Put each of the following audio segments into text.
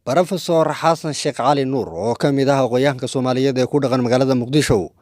Professor Xasan Sheekh Cali Nuur oo ka mid ah aqoonyahanka Soomaaliyeed ee ku dhaqan magaalada Muqdisho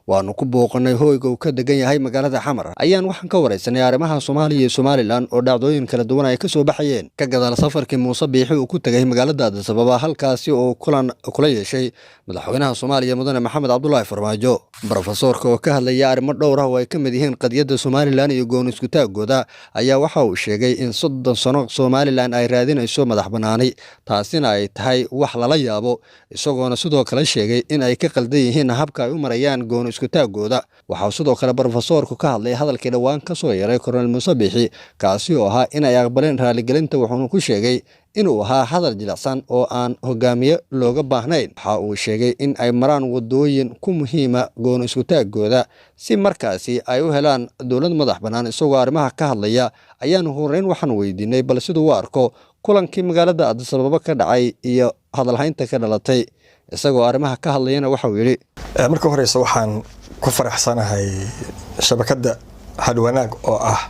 waanu ku booqanay hoyga uu ka degan yahay magaalada Xamar ayaan waxaan ka wareysanay arrimaha Soomaaliya iyo Somaliland oo dhacdooyin kala duwan ay ka soo baxayeen ka gadaal safarkii Muuse Biixi uu ku tagay magaalada Addis Ababa halkaasi oo kula yeeshay madaxweynaha Soomaaliya mudane Maxamed Cabdullaahi Farmaajo Professorka oo ka hadlaya arrimo dhowr ah oo ay ka mid yihiin qadiyadda Somaliland iyo goon isku taagooda ayaa waxa uu sheegay in 30 sano Somaliland ay raadinayso madax banaani taasina ay tahay wax lala yaabo isagoona sidoo kale sheegay in ay ka qaldan yihiin habka ay u marayaan goon isku taagooda waxa sidoo kale professorku ka hadlay hadalkii dhawaan ka soo yeeray Colonel Muuse Biixi kaasi oo ahaa in ay aqbaleen raaligelinta wuxuuna ku sheegay inuu ahaa hadal jilicsan oo aan hogaamiye looga baahnayn waxa uu sheegay in ay maraan wadooyin ku muhiima goon isku taagooda si markaasi ay u helaan dowlad madax bannaan isagoo arrimaha ka hadlaya ayaan horeyn waxaan weydiinay bal sidoo uu arko kulankii magaalada Addis Ababa ka dhacay iyo hadalhaynta ka dhalatay isagoo arrimaha ka hadlayna waxa uu yiri marka horeysa waxaan ku faraxsanahay shabakada hadwanaag oo ah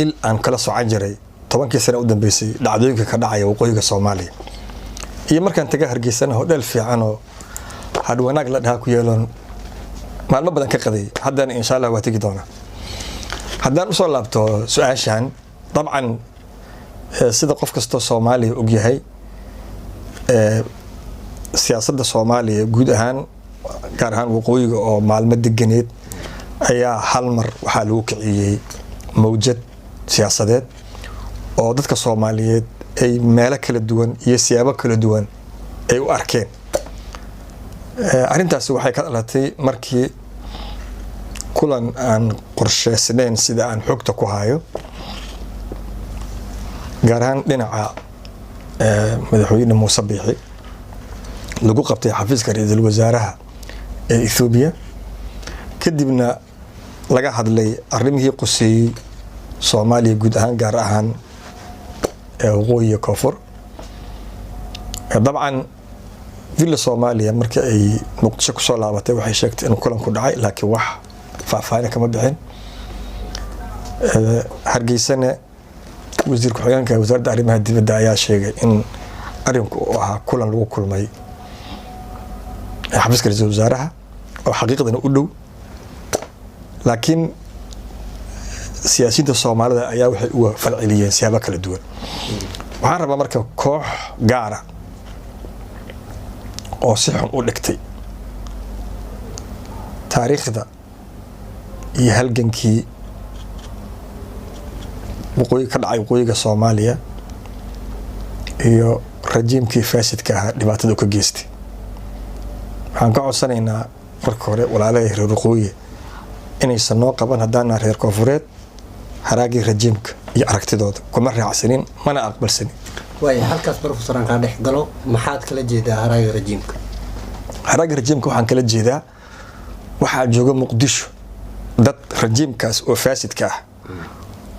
il aan kala socon jiray 10 sano u dambeysay dhacdooyinka ka dhacaya waqooyiga Soomaaliya iyo markaan taga Hargeysa hodheel fiican oo hadwanaag la dhaha ku yeelan maalmo badan ka qaday haddana insha Allah waa tagi doona haddaan u soo laabto su'aashan dabcan sida qof kasta Soomaaliya og yahay siyaasadda Soomaaliya guud ahaan gaar ahaan waqooyiga oo maalmo deganeed ayaa hal mar waxa lagu kiciyay mawjad siyaasadeed oo dadka Soomaaliyeed ay meelo kala duwan iyo siyaabo kala duwan ay u arkeen arintaasi waxay ka dhalatay markii kulan aan qorsheysnayn sida aan xogta ku hayo gaar ahaan dhinaca madaxweyne Muuse Biixi lagu qabtay xafiiska ra'iisul wasaaraha ee Ethiopia kadibna laga hadlay arrimihii quseeyay Soomaaliya guud ahaan gaar ahaan waqooyiga koonfur dabcan villa Soomaaliya markii ay Muqdisho ku soo laabatay waxay sheegtay in kulan ku dhacay laakiin wax faahfaahin kama bixin Hargeysana wasiir ku-xigeenka wasaaradda arrimaha dibadda ayaa sheegay in arrinku uu ahaa kulan lagu kulmay xafiiska ra'iisul wasaaraha oo xaqiiqdana u dhow laakiin siyaasiyiinta Soomaalida ayaa waxay uga falceliyeen siyaabo kala duwan waxaan rabaa marka koox gaara oo si xun u dhigtay taariikhda iyo halgankii waqooyiga ka dhacay waqooyiga Soomaaliya iyo rajiimkii faasidka ahaa dhibaatada ka geystay waxaan ka codsanaynaa marka hore walaalaha reer waqooyi inaysan noo qaban haddana reer koonfureed haraagii rajiimka iyo aragtidooda kuma raacsanin mana aqbalsanin way halkaas professoran ka dhex galo maxaad kala jeedaa haraagii rajiimka waxaan kala jeedaa waxa jooga Muqdisho dad rajiimkaas oo faasidka ah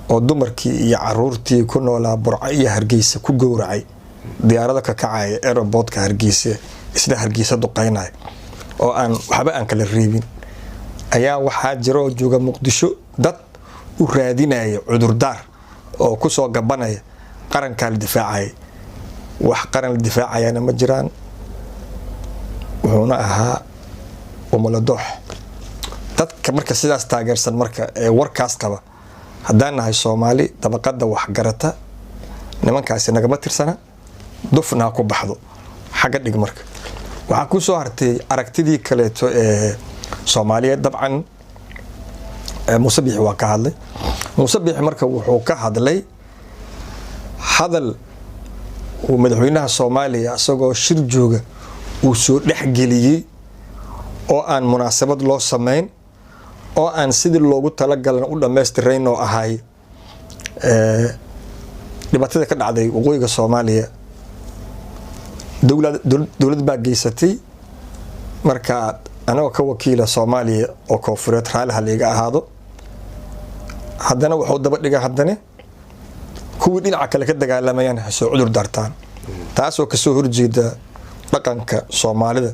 oo dumarkii iyo caruurtii ku noolaa Burco iyo Hargeysa ku gowracay diyaarada ka kacay airportka Hargeysa isla Hargeysa duqeynay oo aan waxba aan kala reebin ayaa waxa jira oo jooga Muqdisho dad u raadinaya cudurdaar oo ku soo gabanaya qaranka la difaacay wax qaran la difaacayana ma jiraan wuxuuna ahaa umaladox dadka marka sidaas taageersan marka ee warkaas qaba haddaan nahay Soomaali dabaqada wax garata nimankaasi nagama tirsana dufna ku baxdo xaga dhig marka waxa ku soo hartay aragtidii kaleeto ee Soomaaliya dabcan Muuse Biixi waa ka hadlay Muuse Biixi marka wuxuu ka hadlay hadal uu madaxweynaha Soomaaliya asagoo shir jooga uu soo dhaxgeliyay oo aan munaasabad loo sameyn oo aan sidii loogu talagalay u dhameystireen oo ahay dhibaatada ka dhacday waqooyiga Soomaaliya dawlad baa geysatay marka anoo ka wakiila Soomaaliya oo koonfureed raalaha liiga ahaado haddana wuxuu daba dhigaa haddana kuwii dhinaca kale ka dagaalamayaan soo cudur daartaan taasoo ka soo horjeeda dhaqanka Soomaalida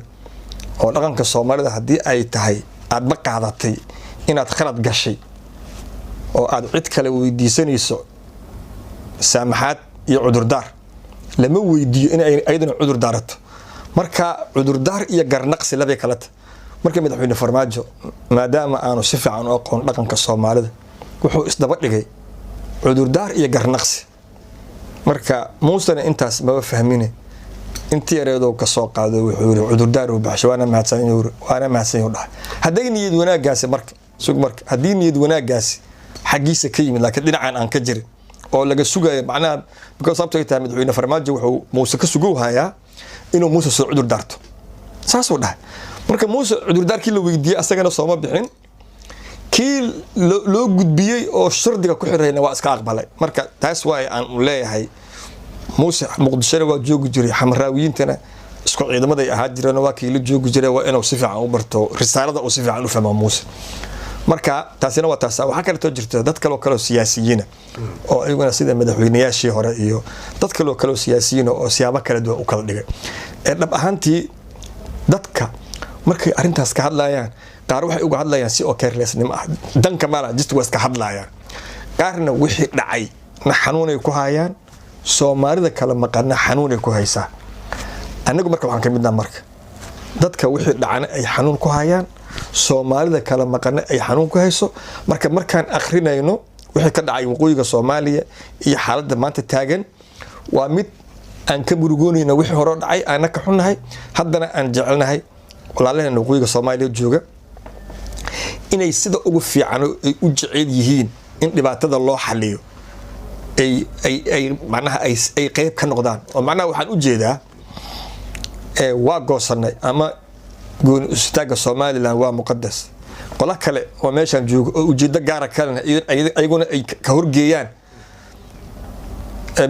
oo dhaqanka Soomaalida haddii ay tahay aad ma qaadatay inaad khalad gashay oo aad cid kale weydiisanayso saamaxaad iyo cudurdaar lama weydiiyo in ay ayadana cudur daarato marka cudurdaar iyo garnaqsi labay kala tahay marka madaxweyne Farmaajo maadaama aanu si fiican u aqoon dhaqanka Soomaalida wuxuu isdaba dhigay cudurdaar iyo garnaqsi marka muusana intaas ma fahmine intii yareedo ka soo qaado wuxuu yiri cudurdaar u baxsho waana mahadsan yahay dhahay haday niyad wanaagaasi marka haddii niyad wanaagaasi xaqiisa ka yimid laakiin dhinacan aan ka jirin oo laga sugayo macnaha because sababtoo ay tahay madaxweyne Farmaajo wuxuu Muuse ka sugo hayaa inuu Muuse soo cudur daarto saas uu dhahay marka Muuse cudur daarkii la weydiiyay asagana soo ma bixin kii loo gudbiyay oo shardiga ku xirayna waa iska aqbalay marka taas waa aan u leeyahay Muuse Muqdisho waa joogi jiray xamraawiyintana isku ciidamada ay ahaa jireen waa kii la joogi jiray waa inuu si fiican u barto risaalada oo si fiican u fahmo Muuse marka taasina waa taas waxa kale oo jirta dad kale oo siyaasiyiin oo ayaguna sida madaxweynayaashii hore iyo dad kale oo siyaasiyiin oo siyaabo kala duwan u kala dhigay dhab ahaantii dadka markay arintaas ka hadlayaan qaar waxay uga hadlayaan si oo carelessnimo ah danka mala just was ka hadlayaan qaarna wixii dhacay na xanuunay ku hayaan Soomaalida kala maqana xanuunay ku haysaa anagu marka waxaan ka midnaa marka dadka wixii dhacana ay xanuun ku hayaan Soomaalida kala maqana ay xanuun ku hayso markaan akhrinayno wixii ka dhacay waqooyiga Soomaaliya iyo xaaladda maanta taagan waa mid aan ka murugoonayna wixii hore dhacay aan ka xunnahay haddana aan jecelnahay walaalahayna waqooyiga Soomaaliya jooga inay sida ugu fiican ay u jecel yihiin in dhibaatada loo xaliyo ay macnaha ay qayb ka noqdaan oo macnaha waxaan u jeedaa waa goosanay ama gooni ustaaga Soomaaliland waa muqaddas qola kale oo meeshan joogo oo ujeeda gaar kalena ayaguna ay ka horgeeyaan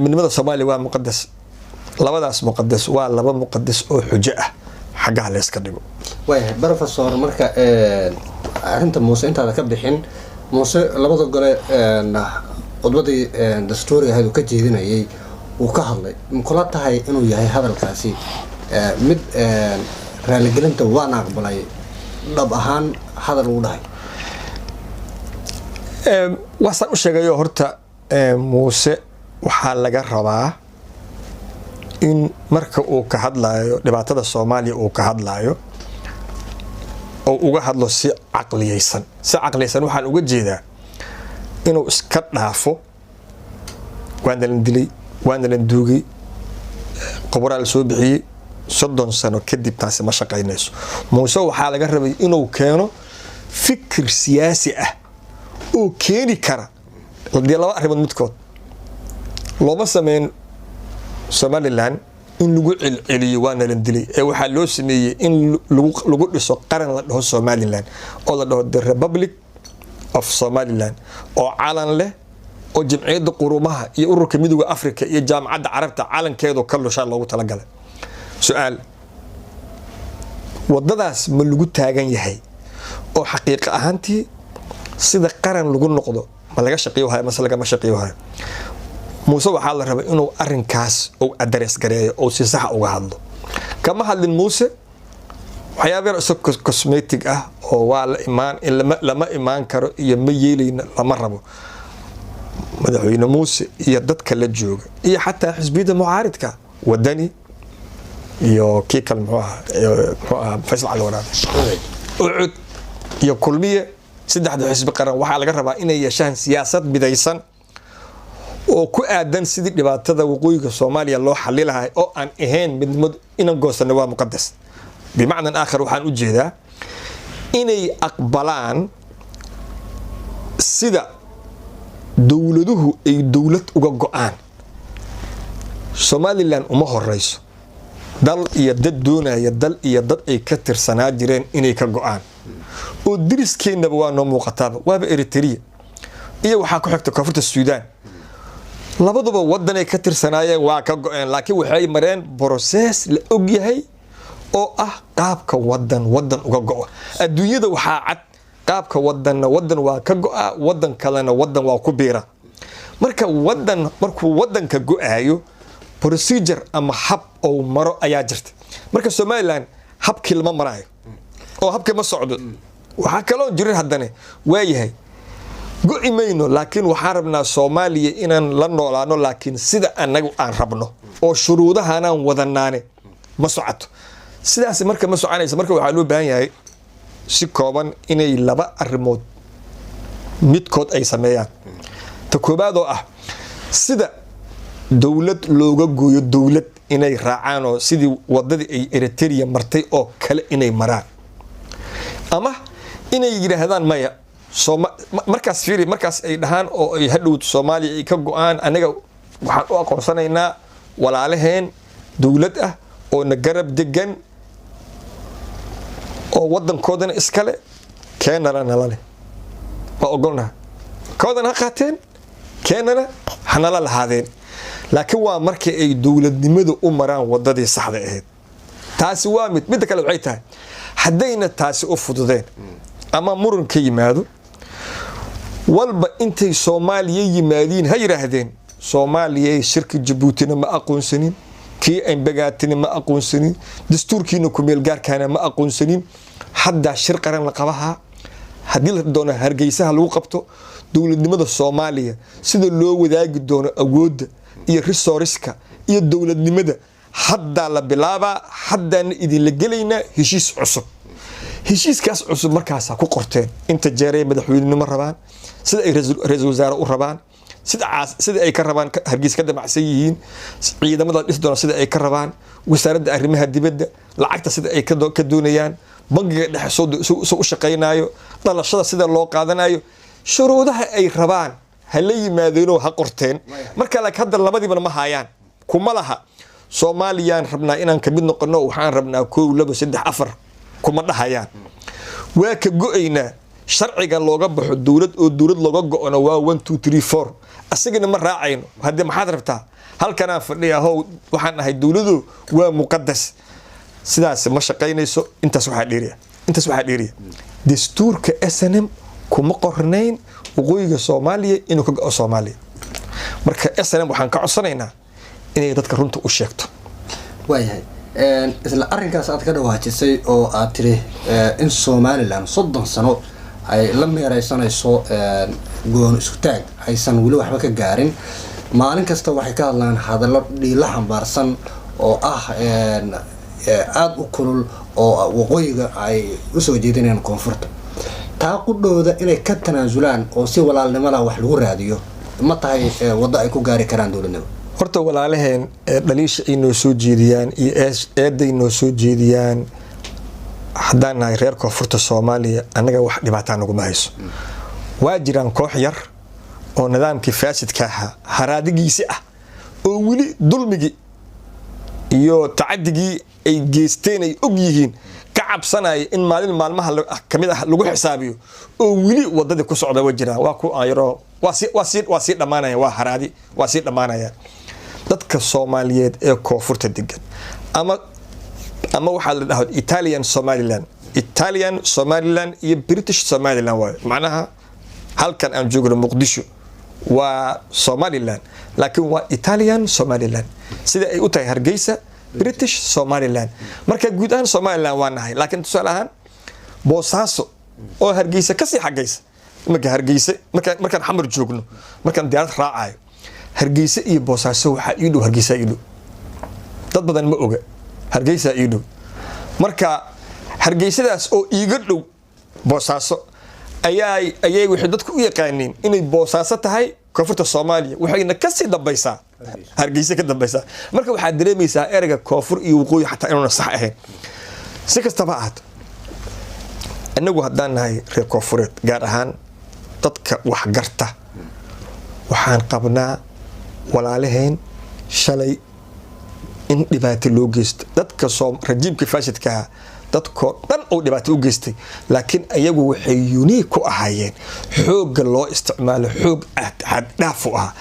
midnimada Soomaaliya waa muqaddas labadaas muqaddas waa laba muqaddas oo xujo ah xagga la iska dhigo way professor marka arinta Muuse inta ka bixin Muuse labada gole qodbadii dastuuriga ahayd ka jeedinayay uu ka hadlay kula tahay inuu yahay hadalkaasi mid raaligelinta waan aqbalay dhab ahaan hadal uu dhahay waxaan u sheegayo horta Muuse waxaa laga rabaa in marka uu ka hadlayo dhibaatada Soomaaliya uu ka hadlayo oo uga hadlo si aqliyaysan waxaan uga jeedaa inuu iska dhaafo waana la dilay waana la duugay qobraal soo bixiyay 30 sano kadib taasi ma shaqaynayso Muuse waxaa laga rabay inuu keeno fikir siyaasi ah oo keeni kara laba arrimood midkood looma sameyn Somaliland in lagu celiyo waana la dilay waxaa loo sameeyay in lagu dhiso qaran la dhaho Somaliland oo la dhaho the Republic of Somaliland oo calan leh oo jamciyadda qurumaha iyo ururka midowga Afrika iyo jaamacadda Carabta calankeedu ka lusha loogu talagalay su'aal wadadaas ma lagu taagan yahay oo xaqiiqo ahaantii sida qaran lagu noqdo ma laga shaqeeyo hay mas'ala laga shaqeeyo hay Muuse waxaa la rabaa inuu arinkaas oo address gareeyo oo si sax uga hadlo kama hadlin Muuse waxyaabo cosmetic ah oo waa la imaan lama imaan karo iyo ma yeelayna lama rabo madaxweyne Muuse iyo dadka la jooga iyo xataa xisbiyada mucaaridka wadani iyo kiikal muxuu Faysal Ali Waraabe ucud iyo kulmiye saddexda xisbi qaran waxaa laga rabaa inay yeeshaan siyaasad midaysan oo ku aadan sidii dhibaatada waqooyiga Soomaaliya loo xalli lahaa oo aan ahayn midnimad inaan goosano waa muqaddas بمعنى آخر وحان أجيدا إني أقبلان سيدا دولده أي دولة أقوان Somaliland ومهو الرئيس دل يدد دونا يدد أي كتر سنة جيرين إني كقوان ودرس كين نبوان نمو قطابة وابا إريتريا إيه وحاكو حكتو كفرت السودان لابدو ودنا كتر سنة وكقوان لكن وحي مرين بروسيس لأجيهي oo qaabka wadan uga go'o adduunyada waxa cad qaabka wadan waa ka go'a wadan kalena wadan waa ku beera markuu wadanka go'aayo procedure ama hab oo maro ayaa jirta marka Somaliland habkii lama marayo oo habka ma socdo waxa kale oo jirin haddana waayahay go'i mayno laakiin waxaan rabnaa Soomaaliya inaan la noolaano laakiin sida anagu aan rabno oo shuruudahanaan wadanaane ma socoto sidaas marka ma soconaysa marka waxaa loo baahan yahay si kooban inay laba arrimood midkood ay sameeyaan ta koobaad oo ah sida dawlad looga gooyo dawlad inay raacaan oo sidii wadadii ay Eritrea martay oo kale inay maraan ama inay yiraahdaan maya markaas fiiri markaas ay dhahaan oo ay hadhow Soomaaliya ay ka go'aan anaga waxaan u aqoonsanaynaa walaalaheen dawlad ah oo na garab degan oo wadankoodana iskale keenana nalale waa ogolna koodana qaateen keenana hanala lahaadeen laakiin waa markii ay dawladnimada u maraan wadadii saxda ahayd taasi waa mid kale waxay tahay hadayna taasi u fududeen ama muran ka yimaado walba intay Soomaaliya yimaadeen ha yiraahdeen Soomaaliya shirka Djibouti ma aqoonsanin kii ay bagaatin ma aqoonsanin dastuurkiina ku meel gaarkaana ma aqoonsanin hadda shir qaran la qabaha hadii la doono Hargeysa lagu qabto dawladnimada Soomaaliya sida loo wadaagi doono awoodda iyo resource-ka iyo dawladnimada hadda la bilaaba haddana idin la gelayna heshiis cusub heshiiskaas cusub markaas ku qorteen inta jeeray madaxweynenimo rabaan sida ay ra'iisul wasaare u rabaan sida ay ka rabaan Hargeysa ka damacsan yihiin ciidamada dhis doona sida ay ka rabaan wasaaradda arrimaha dibadda lacagta sida ay ka doonayaan bangiga dhexe soo u shaqeynaayo dhalashada sida loo qaadanayo shuruudaha ay rabaan hal yimaadeen ha qorteen marka la hadda labadiiba ma hayaan kuma laha Soomaaliyaan rabnaa inaan ka mid noqono waxaan rabnaa 1 2 3 4 kuma dhahayaan waa ka go'ayna sharciga looga baxo dawlad oo dawlad looga go'ano waa 1 2 3 4 asagina ma raacayno hadda maxaad rabtaa halkan aan fadhiyahay waxaan ahay dawladu waa muqaddas sidaas ma shaqeynayso intaas waxa dheeriya dastuurka SNM kuma qornayn waqooyiga Soomaaliya inuu ka go'o Soomaaliya marka SNM waxaan ka codsanaynaa inay dadka runta u sheegto waayahay isla arrinkaas aad ka dhawaajisay oo aad tiri in Somaliland 30 sano ay la meeraysanayso goon isku taag aysan wali waxba ka gaarin maalin kasta waxay ka hadlaan hadallo dhiila xambaarsan oo aad u kulul oo waqooyiga ay u soo jeedinayaan koonfurta taa qudhooda inay ka tanaasulaan oo si walaalnimada wax lagu raadiyo ma tahay wada ay ku gaari karaan dawladnimo horta walaalaheen dhaliisha ay noo soo jeediyaan iyo eeday noo soo jeediyaan haddaan nahay reer koonfurta Soomaaliya anaga wax dhibaato nagu ma hayso waa jiraan koox yar oo nidaamkii faasidka ahaa haraadigiisa ah oo wili dulmigi iyo tacaddigii ay geysteen ay og yihiin ka cabsanay in maalmaha kamid ah lagu xisaabiyo oo wili wadada ku socda wajiraan waa ku ayro waa si dhamaanaya waa haraadi waa si dhamaanaya dadka Soomaaliyeed ee koonfurta degan ama waxa la dhahaa Italian Somaliland iyo British Somaliland waa macnaha halkan aan joogno Muqdisho waa Somaliland laakiin waa Italian Somaliland sida ay u tahay Hargeysa British Somaliland marka guud ahaan Somaliland waa nahay laakiin tusaale ahaan Boosaaso oo Hargeysa ka sii xageysa marka Hargeysa markaan xamar joogno markaan diyaarad raacayo Hargeysa iyo Boosaaso waxa ii dhow Hargeysa ii dhow dad badan ma oga Hargeysa ii dhow marka Hargeysadaas oo iiga dhow Boosaaso ayay wixii dadku u yaqaaneen inay Boosaaso tahay koonfurta Soomaaliya waxayna ka sii dambaysaa Hargeysa ka dambaysaa marka waxa dareemaysaa erayga koonfur iyo waqooyi xataa inuu sax ahayn si kastaba ahaat anagu haddaan nahay reer koonfureed gaar ahaan dadka wax garta waxaan qabnaa walaalaheen shalay in dhibaato loo geysto dadka rajiimka faasidka dadko dhan oo dhibaato u geystay laakiin ayagu waxay unique ku ahaayeen xoog loo isticmaalo xoog xad dhaaf ah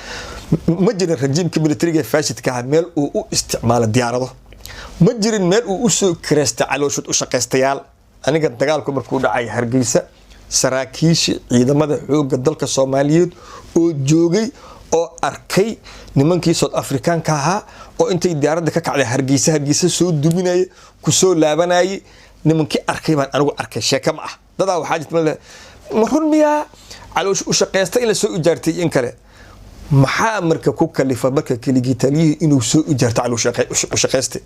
ma jirin rajiimka militariga faasidka meel uu u isticmaalo diyaarado ma jirin meel uu u soo kireystay calooshad u shaqeystayaal aniga dagaalku markuu dhacay Hargeysa saraakiisha ciidamada xoogga dalka Soomaaliyeed oo joogay oo arkay nimankii South Africaanka ahaa oo intay diyaaradda ka kacday Hargeysa soo duminay ku soo laabanay nimankii arkay baan anigu arkay sheeka ma ah dadaa waxa jirta marun miyaa caloosh u shaqeysta in la soo ijaartay in kale maxaa marka ku kalifa marka keligii taliyihii inuu soo ijaarto caloosh u shaqeysta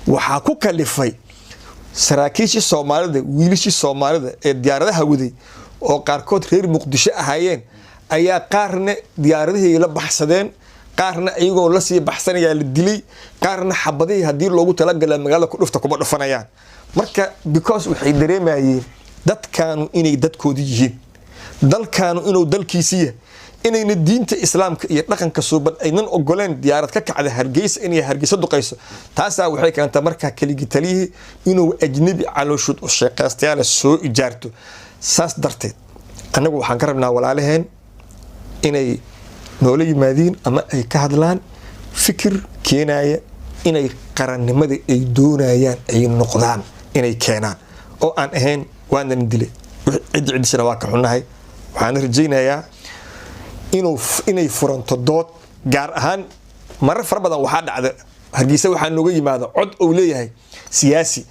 waxaa ku kalifay saraakiishii Soomaalida wiilashii Soomaalida ee diyaaradaha waday oo qaarkood reer Muqdisho ahaayeen ayaa qaarna diyaaradihii la baxsadeen qaarna ayagoo la sii baxsanaya la dilay qaarna xabadii hadii loogu tala galay magaalada ku dhufta kuma dhufanayaan marka because waxay dareemayeen dadkaanu inay dadkoodii yihiin dalkaanu inuu dalkiisiya inayna diinta islaamka iyo dhaqanka suuban aynan ogoleen diyaarad ka kacda Hargeysa inay Hargeysa duqayso taasa waxay keentay marka keligii taliyihii inuu ajnabi calooshud u shaqeystayaal soo ijaarto saas darteed anagu waxaan ka rabnaa walaalaheen inay noola yimaadiin ama ay ka hadlaan fikir keenaya inay qarannimada ay doonayaan ay noqdaan inay keenaan oo aan ahayn waanan dilay cidina waa ka xunahay waxaan rajaynayaa inay furanto dood gaar ahaan marar fara badan waxaa dhacda Hargeysa waxaa nooga yimaada cod oo leeyahay siyaasi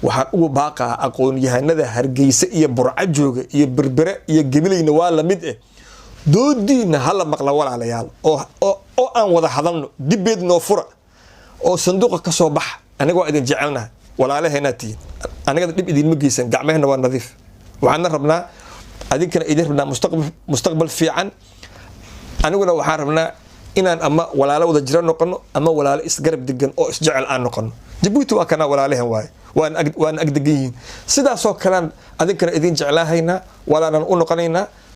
waxaan ugu baaqaa aqoon-yahanada Hargeysa iyo Burco jooga iyo Berbera iyo Gabileyna waa la mid ah doodiina hala maqla walaalayaal oo aan wada hadalno dibeed noo fura oo sanduuqa ka soo bax aniga idin jecelnahay walaalaheena tii aniga dib idin ma geysan gacmahena waa nadiif waxaan rabnaa adinkana idin rabnaa mustaqbal fiican aniguna waxaan rabnaa inaan ama walaalo wada jira noqono ama walaalo isgarab degan oo isjecel aan noqono Djibouti waa kana walaalahan waay waan agdegan sidaas oo kale adinkana idin jeclaahayna walaalan u noqonaynaa